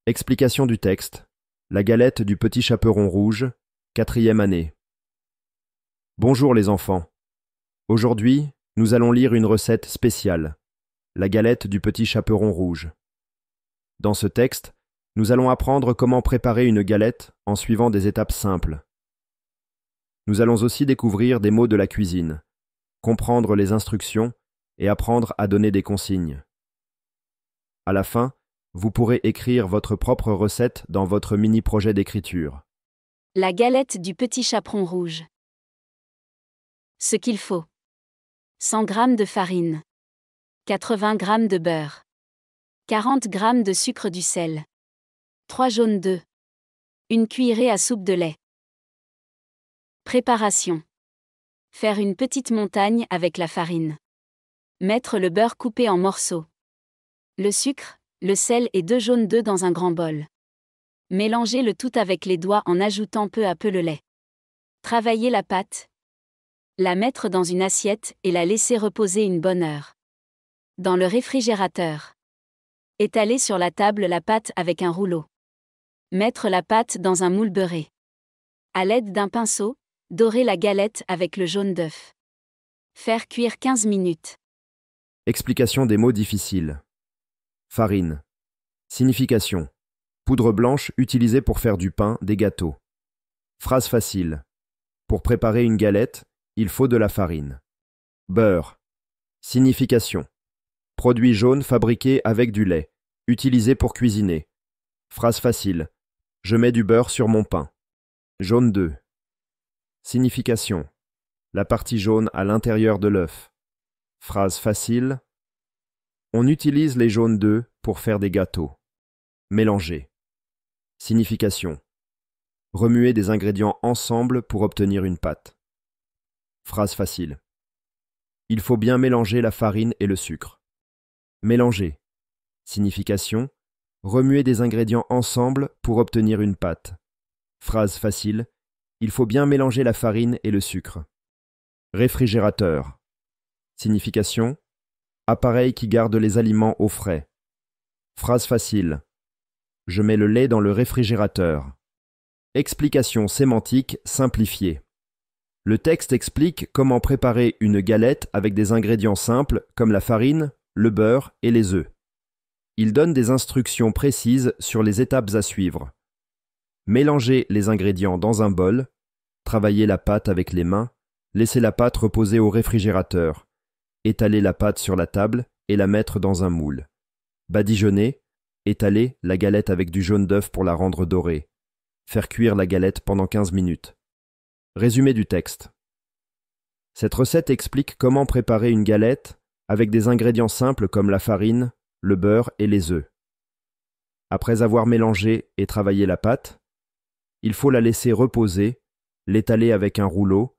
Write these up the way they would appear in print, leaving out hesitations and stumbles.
Explication du texte. La galette du petit chaperon rouge, 4e année. Bonjour les enfants. Aujourd'hui, nous allons lire une recette spéciale, la galette du petit chaperon rouge. Dans ce texte, nous allons apprendre comment préparer une galette en suivant des étapes simples. Nous allons aussi découvrir des mots de la cuisine, comprendre les instructions et apprendre à donner des consignes. À la fin, vous pourrez écrire votre propre recette dans votre mini-projet d'écriture. La galette du petit chaperon rouge. Ce qu'il faut. 100 g de farine. 80 g de beurre. 40 g de sucre du sel. 3 jaunes d'œufs. Une cuillerée à soupe de lait. Préparation. Faire une petite montagne avec la farine. Mettre le beurre coupé en morceaux. Le sucre, le sel et 2 jaunes d'œufs dans un grand bol. Mélangez le tout avec les doigts en ajoutant peu à peu le lait. Travailler la pâte. La mettre dans une assiette et la laisser reposer une bonne heure. Dans le réfrigérateur. Étaler sur la table la pâte avec un rouleau. Mettre la pâte dans un moule beurré. À l'aide d'un pinceau, dorer la galette avec le jaune d'œuf. Faire cuire 15 minutes. Explication des mots difficiles. Farine. Signification. Poudre blanche utilisée pour faire du pain, des gâteaux. Phrase facile. Pour préparer une galette, il faut de la farine. Beurre. Signification. Produit jaune fabriqué avec du lait, utilisé pour cuisiner. Phrase facile. Je mets du beurre sur mon pain. Jaune d'œuf. Signification. La partie jaune à l'intérieur de l'œuf. Phrase facile. On utilise les jaunes d'œufs pour faire des gâteaux. Mélanger. Signification. Remuer des ingrédients ensemble pour obtenir une pâte. Phrase facile. Il faut bien mélanger la farine et le sucre. Mélanger. Signification. Remuer des ingrédients ensemble pour obtenir une pâte. Phrase facile. Il faut bien mélanger la farine et le sucre. Réfrigérateur. Signification. Appareil qui garde les aliments au frais. Phrase facile. Je mets le lait dans le réfrigérateur. Explication sémantique simplifiée. Le texte explique comment préparer une galette avec des ingrédients simples comme la farine, le beurre et les œufs. Il donne des instructions précises sur les étapes à suivre. Mélangez les ingrédients dans un bol, travaillez la pâte avec les mains, laissez la pâte reposer au réfrigérateur, étaler la pâte sur la table et la mettre dans un moule. Badigeonner, étaler la galette avec du jaune d'œuf pour la rendre dorée. Faire cuire la galette pendant 15 minutes. Résumé du texte. Cette recette explique comment préparer une galette avec des ingrédients simples comme la farine, le beurre et les œufs. Après avoir mélangé et travaillé la pâte, il faut la laisser reposer, l'étaler avec un rouleau,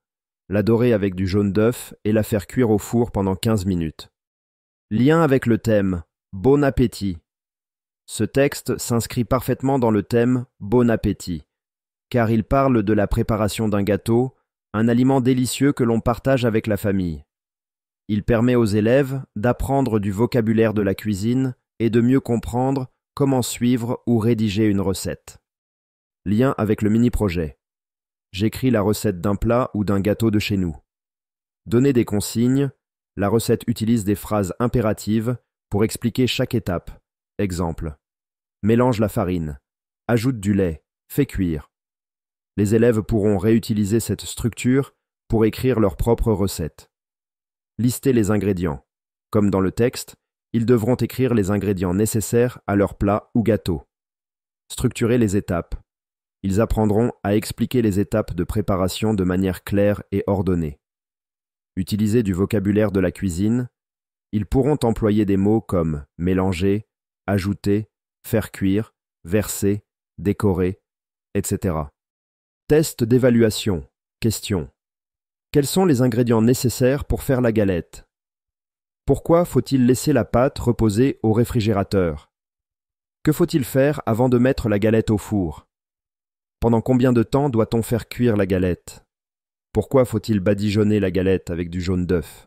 la dorer avec du jaune d'œuf et la faire cuire au four pendant 15 minutes. Lien avec le thème « Bon appétit ». Ce texte s'inscrit parfaitement dans le thème « Bon appétit », car il parle de la préparation d'un gâteau, un aliment délicieux que l'on partage avec la famille. Il permet aux élèves d'apprendre du vocabulaire de la cuisine et de mieux comprendre comment suivre ou rédiger une recette. Lien avec le mini-projet. J'écris la recette d'un plat ou d'un gâteau de chez nous. Donner des consignes. La recette utilise des phrases impératives pour expliquer chaque étape. Exemple. Mélange la farine. Ajoute du lait. Fais cuire. Les élèves pourront réutiliser cette structure pour écrire leur propre recette. Lister les ingrédients. Comme dans le texte, ils devront écrire les ingrédients nécessaires à leur plat ou gâteau. Structurer les étapes. Ils apprendront à expliquer les étapes de préparation de manière claire et ordonnée. Utiliser du vocabulaire de la cuisine. Ils pourront employer des mots comme mélanger, ajouter, faire cuire, verser, décorer, etc. Test d'évaluation. Question. Quels sont les ingrédients nécessaires pour faire la galette? Pourquoi faut-il laisser la pâte reposer au réfrigérateur? Que faut-il faire avant de mettre la galette au four? Pendant combien de temps doit-on faire cuire la galette? Pourquoi faut-il badigeonner la galette avec du jaune d'œuf?